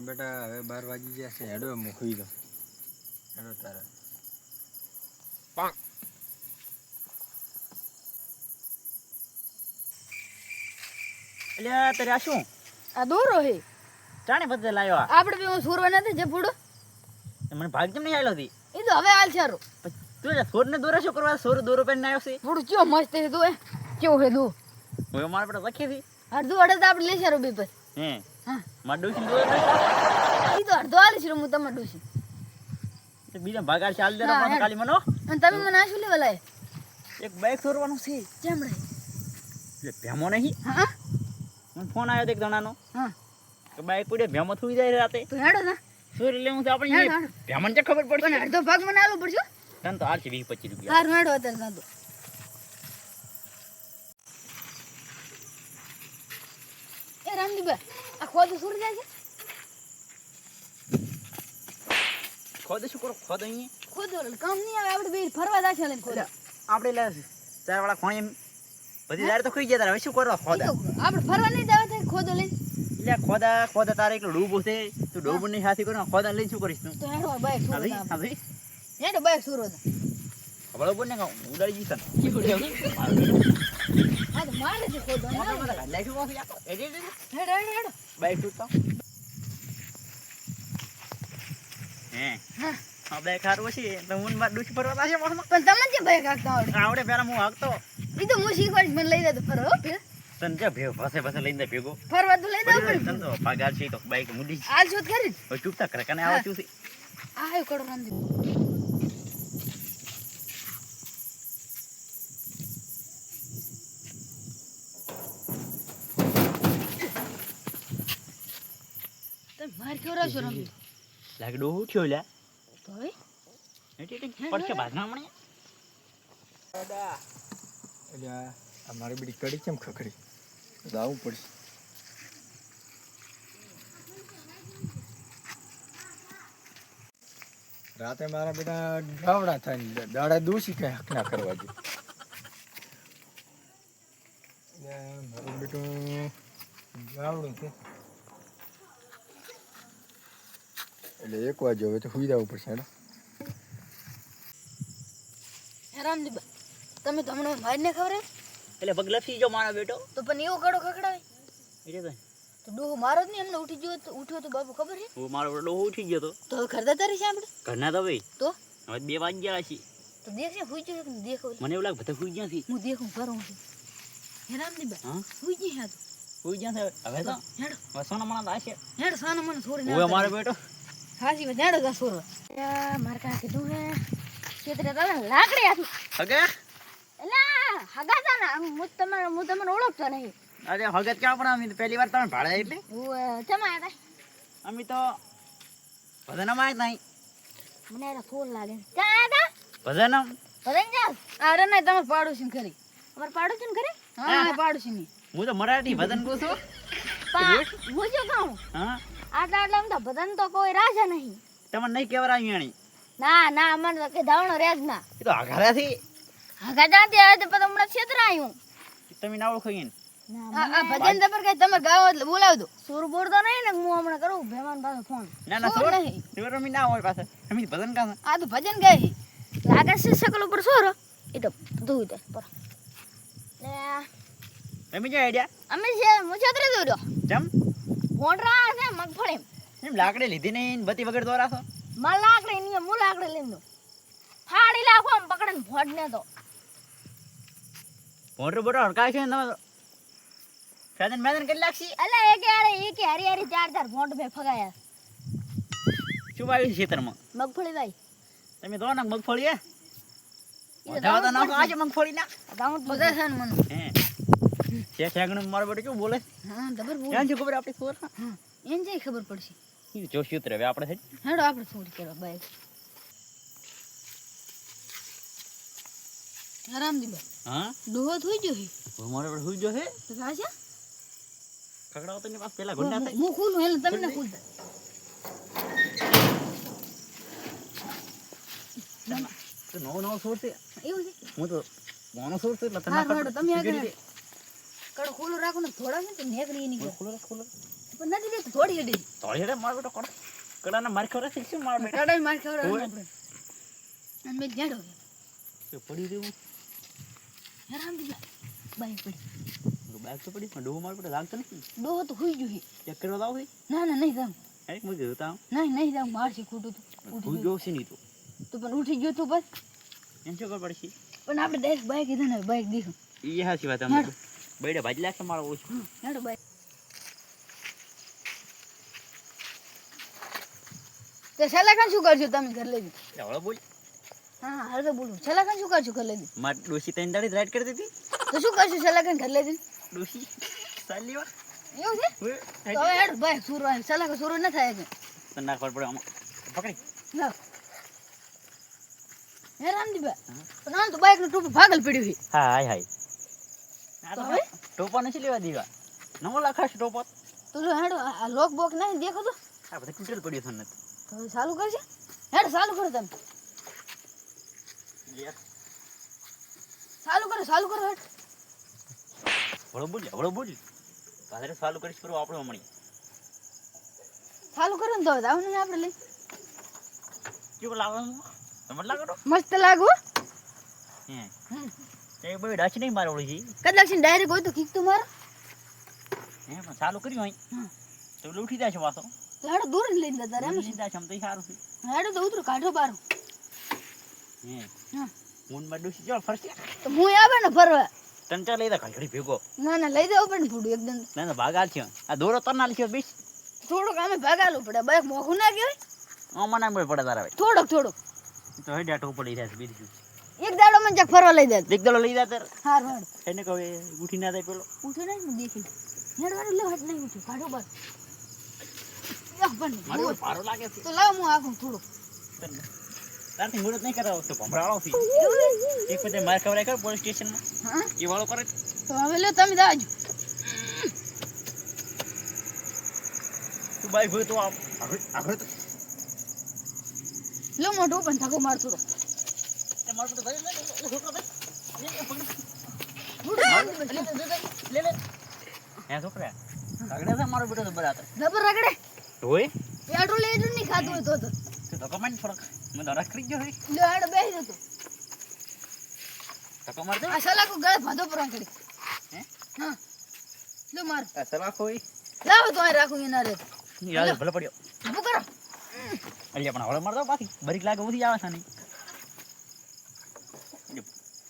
મારા બેટા હવે 12 વાગી ગયા છે. હેડો મૂકી દો. હેડો તારા એટલે તારે આ શું આ દોરો હે ચાણે બદલે લાયો આ આપણે બે સુરવા નથી જે ફૂડો મને ભાગ કેમ નહીં આવેલો હતી એ તો હવે હાલ ચારો તું સોર ને દોરા શું કરવા સોર દોરો પેન આવ્યો છે ફૂડો ચો મસ્ત હે દો કેવો હે દો હવે મારા બેટા લખી હતી અડધો અડધો આપણે લઈ ચારો બે પર હે હા માર ડોસી દોરો એ તો અડધો હાલ છે હું તમાર ડોસી તો બીજા ભાગ આ ચાલ દેરા પણ કાલી મનો અને તમે મને આ શું લેવા લાય એક બાઈક સોરવાનું છે ચમડે એટલે ભેમો નહીં હા મને ફોન આવ્યો તો એક જણાનો હા કે બાઈક પડે ભેમો થઈ જાય રાતે તો હેડો ના સોરી લેવું તો આપણે હેડો ભેમન કે ખબર પડશે પણ અડધો ભાગ મને આલો પડશે તન તો આલશે 20-25 રૂપિયા હાર હેડો અત્યારે ના દો એ રામદીબા આ ખોદ સુર જાય છે ખોદ શું કરો ખોદ અહીં ખોદ કામ નહીં આવે આપણે બે ફરવા જાશે લઈને ખોદ આપણે લે ચાર વાળા ખોણી બધી દાર તો ખઈ ગયા તારે હવે શું કરો ખોદા આપણે ફરવા નહીં જાવ તો ખોદો લઈને એટલે ખોદા તારે એકલો ડૂબો છે તું ડૂબો ની હાથી કરો ખોદા લઈને શું કરીશ તું તો હેડો બાઈક સુરો આવી આવી હેડો બાઈક સુરો હવે બોલ ને ઉડાડી જીસન આ તો મારે છે ખોદો લાઈટ ઓફ યાકો એડિટ હેડો હેડો હેડો બાઈક તૂટતો હે હા આ બાઈક હારું છે તો હું માર ડૂસી ફરવા તાશે મોહમાં પણ તમને કે બાઈક હાકતા આવડે પેલા હું હાકતો ઈ તો હું શીખવાડીશ મને લઈ જતો ફરવા હો તન જે ભે પાસે લઈને ભેગો ફરવા તો લઈ દઉં તન તો પગાર છે તો બાઈક મુડી આ શોધ કરી હવે ચૂપતા કરે કને આવા ચૂસી આયો કડો રામદી તમે માર કેવરા છો રામદી લાગે ડો ઉઠ્યો લ્યા તોય એટી પડશે બાજના મણે દાદા એટલે આ મારી બીડી કડી કેમ ખખડી જાવું પડશે. રાતે મારા બેટા ગાવડા થાય દાડા દોષી કઈ હક ના કરવા દે. મારું બેટું ગાવડું છે એટલે 1 વાગે હવે તો સુઈ જવું પડશે. હેડો રામદીબા તમે તો હમણાં મારને ખબર એટલે પગ લપસી જો મારો બેટો તો પણ એવો કડો ખખડાવે એટલે તો ડોહો મારો જ નહીં હમણાં ઉઠ્યો તો બાપુ ખબર છે હું મારો બેટો ઉઠી ગયો તો હવે ખરદા તારી છે આપણે ઘરના તો ભાઈ તો હવે 2 વાગ્યા છે તો દેખ છે હુઈ જો દેખો મને એવું લાગે બધા સુઈ ગયા છે હું દેખું કરું છું હે રામદીબા હા હુઈ જી હા સુઈ ગયા છે હવે તો હેડો હવે સોના મણા દાશે હેડો સાનો મને છોડી હવે મારો બેટો હાસી માં હેડો જા સોરવા માર કા કીધું હે ખેતરે તો લાકડી આથી હગે એલા હગાતા ના હું તમને ઓળખતો નહીં અરે હગત ક્યાં પણ અમે પહેલી વાર તમે ભાડે એટલે હું ચમાયા તા અમે તો ભજનમાં આવ્યા નહીં મને એના ફૂલ લાગે ક્યાં આયા તા ભજન ભજન જા અરે નહીં તમે પાડોશી ખરી અમાર પાડોશી ખરી હા પાડોશી ની હું તો મરાઠી ભજન કહું છું હું જો કહું હા આટલા તો ભજન તો કોઈ રાજા નહીં તમને નહીં કેવરા અહીંયાણી ના મને તો કે ધાવણો રેજ ના એ તો આઘારાથી હગા જાતે આવે તો પછી હમણાં ક્ષેત્ર આવ્યું તમે ના ઓળખો ને આ ભજન જબર કઈ તમે ગાવ એટલે બોલાવ દો સુર બોરતો નહીં ને હું હમણાં કરું ભેમાન પાસે ફોન ના સોર નહીં સોર અમે ના હોય પાસે અમે ભજન કા આ તો ભજન ગાય લાગે છે શકલ ઉપર સોર એ તો ધોઈ દે પર લે તમે જે આઈડિયા અમે છે હું છત્રે દોર્યો જમ ભોંડરા છે મગફળી એમ લાકડી લીધી નહીં બતી વગર દોરા છો માં લાકડી ની હું લાકડી લઈને દો ફાડી લાખો આમ પકડે ને ભોડ ને તો મોટર બોટર હડકાય છે ને તમે ફેદન મેદન કરી લાગશી અલા એક હારી ચાર ભોંડ મે ફગાયા શું વાવ્યું છે ખેતરમાં મગફળી ભાઈ તમે દો ને મગફળી હે વધારે નાખો આજે મગફળી ના દાઉટ બધા છે ને મને હે છે છેગણું મારો બેટો કેવું બોલે હા ખબર બોલ ક્યાં છે ખબર આપણી સોર હા એન જઈ ખબર પડશે એ જોશી ઉતરે હવે આપણે હેડો આપણે ચોરી કરો ભાઈ રામદીબા હા ડોહો થઈ ગયો હે મારો બેટો હુઈ ગયો હે તો સાચા ખગડાવ તો ની પાસ પેલા ગુંડા થાય હું ખોલું એટલે તમને ખોલતા તો નવો સોર છે એવું છે હું તો મોનો સોર છે એટલે હા હેડો તમે આગળ કડો ખોલો રાખો ને થોડા છે તો નેકરી ની ખોલો ખોલો પણ નથી દેતો થોડી હેડી તોડી હેડે મારો બેટો કડાના માર ખવરા છે શું મારો બેટા કડાઈ માર ખવડાવે ઓય. આપણે અને મેં જાડો તો પડી દેવું હેરાન થઈ જાય બાઈક પડી બેગ તો પડી પણ ડોહો મારો બેટો લાગતો નથી ડોહો તો હુઈ ગયો છે ચેક કરવા લાવ છે ના નહીં જાઉં એક મુજે જોતા નહીં જાઉં મારશે ખોટું તો ભૂલ ગયો છે નહીં તો પણ ઉઠી ગયો તો બસ એમ શું ખબર પડશે પણ આપણે ડાયરેક્ટ બાઈક કીધું ને બાઈક દીધું એ હાચી વાત અમે બેડે ભાજી લાગશે મારો ઓછું હેડો બાઈક તે સલાખાન શું કરજો તમે ઘર લઈ જઈ હવે બોલ હા હાલ તો બોલું સલાખાન શું કરજો ઘર લઈ જઈ માર ડોશી તૈન દાડી રાઈડ કરતી હતી તો શું કરશું સલાખાન ઘર લઈ જઈ ડોશી ચાલી વા એવું છે તો હવે હેડ બાઈક સુરવા સલાખા સુરવા ન થાય છે તને ના ખબર પડે આમાં પકડી લાવ હે રામદીબા પણ આમ તો બાઈક નું ટોપું ભાગલ પડ્યું છે હા હાય હાય તો હવે ટોપા નથી લેવા દીવા નવો લાખાશ ટોપો તો જો હેડો આ લોક બોક નહીં દેખો તો આ બધું તૂટેલ પડ્યું છે ને તો હવે ચાલુ કરશે હેડ ચાલુ કરો તમે ચાલુ કરો હેડ વળો બોલ પાછળ ચાલુ કરીશ કરો આપણે હમણી ચાલુ કરો ને તો આવ ને આપણે લઈ કેવું લાવવાનું તમને લાગે તો મસ્ત લાગો હે એ બઈ ડાચ નહીં મારે ઓળી છે કદાચ ડાયરેક્ટ હોય તો કિક તો મારો હે પણ ચાલુ કર્યું હોય તો ઉઠી જાય છે વાતો તો હેડો દૂર જ લઈને જતા એમ ઉઠી જાય છે આમ તો સારું છે હેડો તો ઉતરો કાઢો બારો હે હા મૂન માં ડોસી જો ફરશે તો હું આવે ને ફરવા તન ચાલે દા ઘડી ભેગો ના લઈ જાવ પડે ફૂડું એકદમ ના ભાગાલ છે આ દોરો તનાલ છે બીસ થોડુંક અમે ભાગાલું પડે બાઈક મોઘું ના કહેવાય આમાં ના મળે પડે તારા થોડોક તો હે ડાટો પડી જાય છે બીજું એક દાડો મને જક ફરવા લઈ જાય દેખ દલો લઈ જા તાર હાર હાર એને કહે ઉઠી ના જાય પેલો ઉઠે નહીં હું દેખી હેડ વાળો લે હટ નહીં ઉઠ્યું કાઢો બાર યાહ પણ મારો પારો લાગે છે તો લાવ હું આગળ થોડું તારથી મુરત નહીં કરાવ તો ભમરાળો થી એક પછી માર ખવરાય કર પોલીસ સ્ટેશન માં હા એ વાળો કરે તો હવે લે તમે જાજો તું બાઈક હોય તો આગળ તો લો મોટો પણ થકો માર થોડો તે માર તો ભાઈ લે છોકરા ભાઈ લે લે હે છોકરા આગળ જા મારો બેટો તો બરાબર જબર રગડે હોય પેટ્રોલ એટલું નહીં ખાતું હોય તો તો કમેન્ટ થોડક મને દરક કરી ગયો હોય લો હેડ બેસી જતો તો કમર દે આ સલાકો ગળે ભાધો પર આંકડી હે હા લો માર આ સલાખ હોય લાવ તો આ રાખું એના રે યાર ભલે પડ્યો ઉભો કરો અલ્યા પણ હવે માર દો બાકી બરીક લાગે ઉધી આવે છે નહીં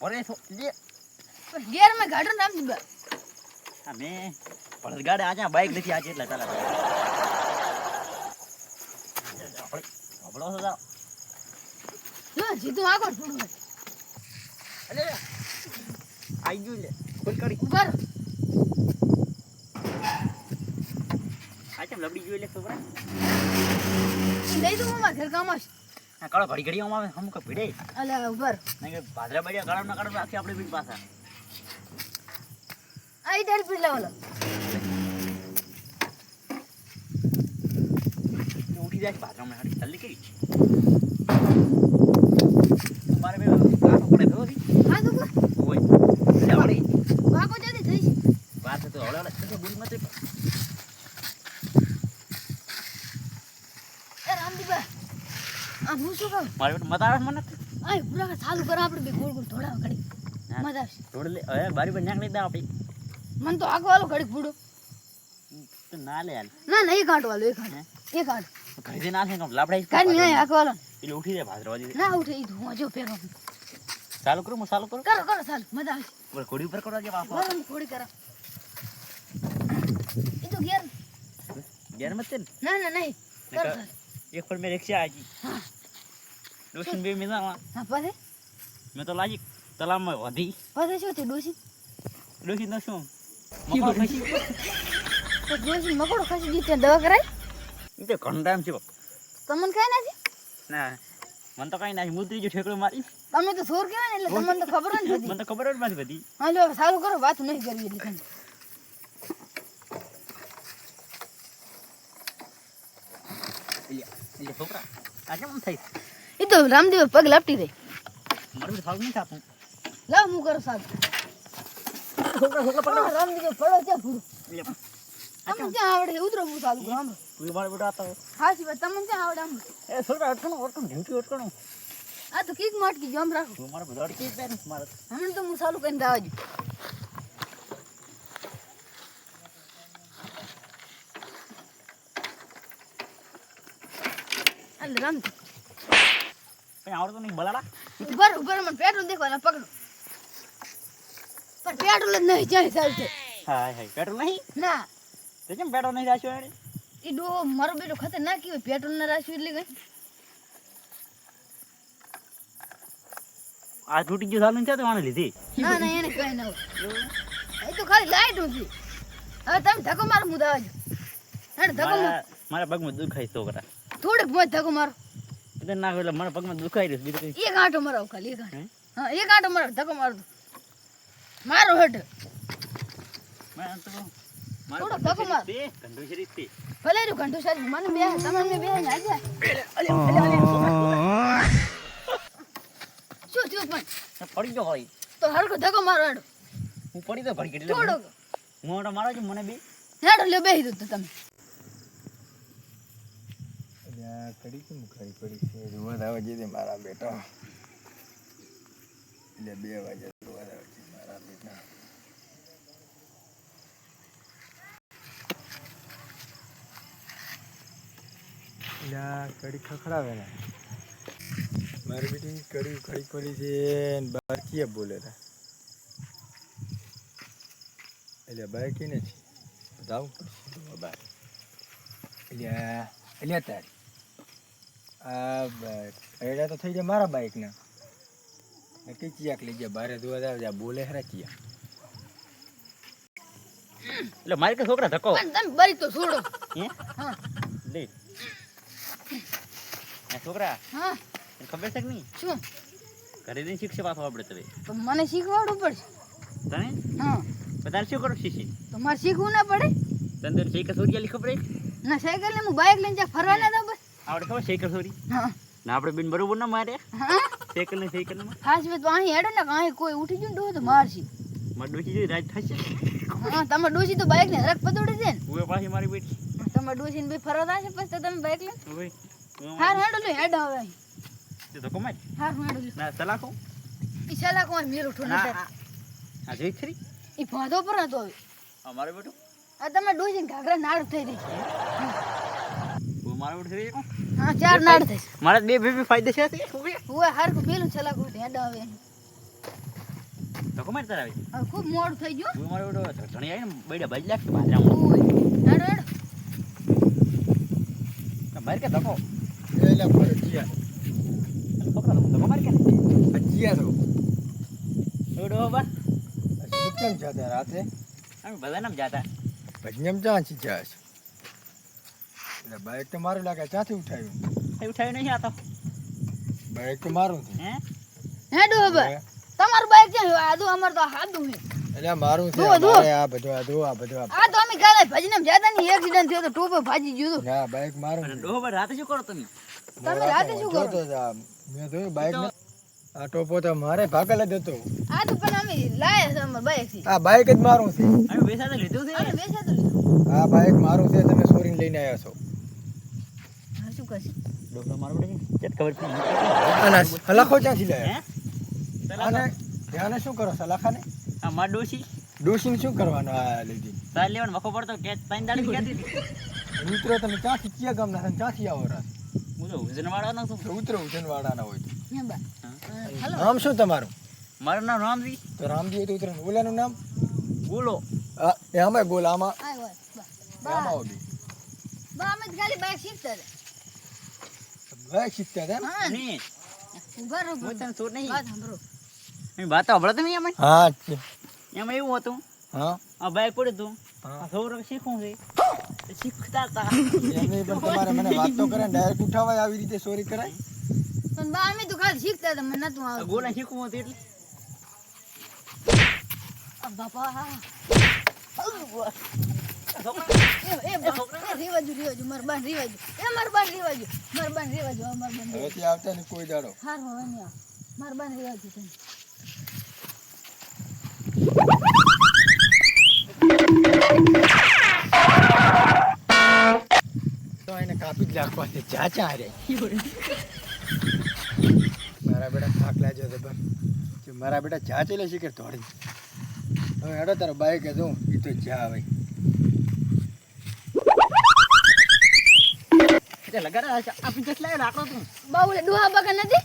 ઓરે તો લે પણ ગેર માં ગાડો નામ દીબા આ મે પડત ગાડે આજે બાઈક નથી આજે એટલે ચાલે આપણો તો જાવ લો જીતું આગળ થોડું અલે આઈ ગયું લે ખોલ કરી ઉભા રહો આ કેમ લબડી ગયું લે છોકરા લઈ દઉં મારા ઘર કામ આવશે આ કાળો ઘડી ઘડી આમ આવે હમ કે ભીડે અલે ઉભા રહો નહીં કે ભાદરા બાડિયા કાળા ના કાળા રાખી આપણે બીજ પાછા આઈ તારી પી લાવો ઉઠી જાય ભાદરા માં હાડી જલ્દી કરી મારે બે કામ પડે તો હા તો હોય એટલે આવડી વાકો જલ્દી થઈ છે વાત તો હળે હળે બોલી મત એ રામદીબા આ હું શું કહું મારે મત આવે મને આય પૂરા ચાલુ કરો આપણે બે ગોળ ગોળ થોડા ઘડી મજા આવશે થોડે લે હવે બારી પર નાખ દે આપી મને તો આગો વાળો ઘડી ફૂડો તો ના લે યાર ના એ કાંટો વાળો એ કાંટો ઘરે ના છે કામ લાપડાઈ કાઈ નહીં આગો વાળો એટલે ઉઠી જાય ભાદરવા દીધી ના ઉઠે ઈ ધુઆ જો પેરો ચાલુ કરું હું ચાલુ કરું કરો ચાલુ મજા આવશે બોલ ઘોડી ઉપર કરો જે બાપા બરાબર થોડી કરો એ તો ગેર ગેર મત ને ના નહીં કરો ચાલુ એક પર મેં રિક્ષા આજી દોસ્ત બે મેં ના હા પછી મેં તો લાજી તલામાં વધી પછી શું થયું ડોસી દોસ્ત ન શું મકડો ખસી તો ડોસી મકોડો ખસી ગઈ ત્યાં દવા કરાય એ તો ઘણો ટાઈમ છે તમને કઈ નથી ના મને તો કઈ ના મુદ્રી જો ઠેકડો મારી તમે તો સોર કહેવાય ને એટલે તમને તો ખબર જ નથી મને તો ખબર જ નથી બધી હા લો સારું કરો વાત નહીં કરવી એટલે તમે એટલે છોકરા આ કેમ થઈ એ તો રામદેવ પગ લાપટી રહી મારું તો સારું નહીં થતું લાવ હું કરો સાહેબ છોકરા છોકરા રામદેવ પડો ત્યાં પૂરું એટલે તમને ક્યાં આવડે ઉતરો હું ચાલુ કરું આમ તું મારો બેટો આતો હાચી વાત તમને ક્યાં આવડે આમ એ છોકરા અટકણું ડ્યુટી અટકણું આ તો કીક માટકી જો આમ રાખો તું મારો બધો અટકી જ જાય ને મારે હમણાં તો હું ચાલુ કરીને આવજો અલ રામ કઈ આવડતું નહીં બલાડા ઉપર મને પેટ્રોલ દેખવાના પકડો પણ પેટ્રોલ જ નહીં જાય ચાલશે હાય હાય પેટ્રોલ નહીં ના તે કેમ પેટ્રોલ નહીં રાખ્યો યાર એ ડો મારો બેટો ખતરનાક હોય પેટ્રોલ ના રાખ્યું એટલે કઈ આ તૂટી ગયો સાલું છે તો આને લીધી ના ના એને કઈ ના હોય એ તો ખાલી લાઈટ હતી હવે તમે ધક્કો મારો મુદા આવજો હેડ ધક્કો મારો મારા પગમાં દુખાય છોકરા થોડેક મોજ ધક્કો મારો એટલે ના એટલે મારા પગમાં દુખાઈ રહ્યું બીજું કઈ એક આંટો મારો ખાલી એક આંટો હા એક આંટો મારો ધક્કો મારો મારો હટ મારે તો થોડો ધક્કો માર. તે કંડુ શરીર તે ભલે રહ્યું ઘંટુ સાહેબ મને બે તમને બે ને આજે શું થયું પણ પડી ગયો હોય તો હરકો ધક્કો મારો હેડો હું પડી તો પડી એટલે થોડો હું ઓટો મારો છું મને બી હેડો લે બેહી દો તમે અલ્યા કડી કેમ ખાઈ પડી છે રોજ આવે છે મારા બેટા એટલે 2 વાગે રોજ આવે છે મારા બેટા અલ્યા કડી ખખડાવે ને મારી બેટી કડી ખડી પડી છે ને બહાર ક્યાં બોલે તા એટલે બહાર કીને છે બતાવું પડશે બહાર એટલે તારી આ એડા તો થઈ જાય મારા બાઇકના કઈ ચિયાક લઈ ગયા બારે ધોવા આવે બોલે ખરા ચિયા એટલે મારી કે છોકરા ધક્કો પણ તમે બરી તો છોડો હે હા લે એ છોકરા હા તને ખબર છે કે નહીં શું ઘરે જઈને શીખશે પાછો આપણે તને તો મને શીખવાડવું પડશે તને હા બધાને શું કરો શીશી તો મારે શીખવું ના પડે તને તો સાયકલ ચોરી આલી ખબર છે ના સાયકલ ને હું બાઇક લઈને જ્યાં ફરવા ના દઉં બસ આપણે ખબર સાયકલ ચોરી હા ના આપણે બેન બરોબર ના મારે હા સાયકલ માં ખાસ વાત અહીં હેડો ને અહીં કોઈ ઉઠી ગયું ને તો મારશી મારે ડોસી જોઈ રાજ થશે હા તમારે ડોસી તો બાઇક ને હરક પતોડી દે ને હું પાછી મારી બેટી તમારે ડોસી ને ભાઈ ફરવા થશે પછી તો તમે બાઇક લઈને હવે હાર હેડો લે હેડો હવે અહીં. તે ધક્કો માર હાર હેડો લે ના સલાખો ઈ સાલા કોઈ મેર ઉઠો ના નતા આ જોઈ ખરી ઈ ભાદો પર હતો હવે અમારે બેટું આ તમે ડોસી ને ઘાઘરા નાડ થઈ રહી હું મારો બેટું થઈ હા 4 નાડ થઈ મારા બે ફાયદા છે હું હાર કો પેલું છલા કો હેડો હવે અહીં. ધક્કો માર તારા હવે ખૂબ મોડું થઈ ગયું હું મારો બેટો ઘણી આવી ને બેડા બાજ લાગશે બાજરામાં ઓય હેડો હેડો માર કે ધક્કો એટલે ફરે ચિયા છોકરા ધક્કો માર કે આ ચિયા તો ઓડો બા શું કેમ જતા રાતે અમે બધા નામ જાતા ભજનમ ક્યાં છે જાય છે એટલે બાઇક તો મારું લાગે ક્યાંથી ઉઠાવ્યું એ ઉઠાવી નહીં આતો બાઇક તો મારું છે હે હેડો હવે તમારું બાઇક ક્યાં આદુ અમાર તો હાદું હે એટલે મારું છે ધો, ધો. મારે આ બધું આ બધું આ તો અમે કાલે ભજનમ જાતા ની એક્સિડન્ટ થયો તો ટોપે ભાજી ગયું હતું. ના બાઇક મારું અને છે ડોહો બા રાતે શું કરો તમે તમે રાતે શું કરો? જોતો જ આ. મેં જોયું બાઇક ને આ ટોપો તો મારે ભાગલ જ હતો આ તો પણ અમે લાયા છે અમાર બાઇક થી આ બાઇક જ મારું છે અમે બેસાતે લીધું છે અમે બેસા તો લીધું આ બાઇક મારું છે તમે ચોરીને લઈને આવ્યા છો હા શું કરશે ડોહો મારો બેટો છે ખબર પડી અને સલાખો ક્યાંથી હે લાયા આને આને શું કરો સલાખાને આ માર ડોસી ડોશીને શું કરવાનું આ લીધી તાર લેવાનો મખો પડતો કે ત્રણ દાડી ક્યાંથી ઉતરો તમે ક્યાંથી કયા ગામના છો ક્યાંથી આવો રાત હું તો વજન વાળાનો છું ઉતરો ઉજનવાડાના હોય તો. હે બા હાલો નામ શું તમારું મારું નામ રામજી તો રામજી હોય તો ઉતરો ઓલાનું નામ બોલો એ આમાં બોલ આમાં આય હોય બા આમાં આવો બી બા અમે તો ખાલી બાઇક શીખતા હતા બાઇક શીખતા હતા એમ? હા ને ને ઉભા રહો હું તને ચોર નહીં વાત સાંભળો એમ વાત સાંભળો તમે એમાં હા એમાં એવું હતું હા આ બાઈક પડ્યું હતું હા. આ છોકરો શીખવું છે તો શીખતા હતા એમની પણ તમારે મને વાત તો કરે ડાયરેક્ટ ઉઠાવાય આવી રીતે ચોરી કરાય પણ બા અમે તો ખાલી શીખતા હતા મને નતું આ આવતું ગોળા શીખવું હતું એટલે બાપા છોકરા, એ રીવાજુ માર બાન રીવાજુ માર બાન રીવાજુ હવેથી આવતા ને કોઈ દાડો હાર હવે નહીં આવ માર બાન રીવાજુ તમે તો એને કાપી જ નાખવા છે ચાચા રે મારા બેટા થાક લાગ્યો તો પણ જો મારા બેટા ચા ચલે છે કે થોડી હવે હેડો તારો બાઈક જો એ તો જા ભાઈ એટલે લગાડા આપી જસ લાવ્યો લાકડો તું બાબુલે ડોહા બગા નથી જે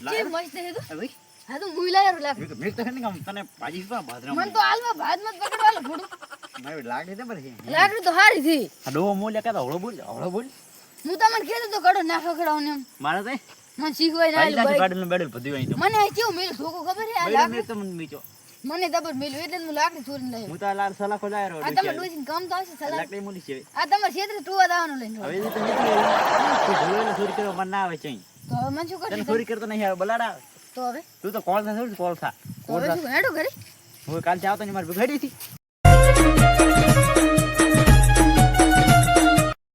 લાવ્યો મસ્ત હે તો ભાઈ હા તો મુઈ લાયો લાગ મેં તો તને તને પાજી પા બાદરા મન તો હાલવા ભાત મત પકડવાલો થોડું મારે લાગે છે પર લાકડી તો હારી થી આ ડો મોલ્યા કે હળો બોલ હું તમને કીધું તો કડો નાખો ખડાવને એમ મારે તો મને શીખવાય ના પહેલા આલું ગાડીનું બેડલ બધું અહીં તો મને આ કેવું મેલ ઠોકો ખબર હે આ બેડલ લાકડી મેં તો મને મીચો મને તબર મેલ એટલે હું લાકડી ચોરીને લાવ્યો હું તો લાલ સલાખો લાવ્યો આ તમે ડોસીને કામ તો આવશે સલાહ લાકડી મોલી છે આ તમારે ક્ષેત્રે ટુવા દાવાનું લઈને હવે તો નીકળી તું ભૂલો ચોરી કરવા મન ના આવે છે તો હવે મને શું તને કરશે ચોરી કરતો નહીં આવે બલાડા તો હવે તું તો કોલ થા કોલ થા તો હવે શું હેડો ઘરે હું કાલ જાવ તો મારી ઘડી થી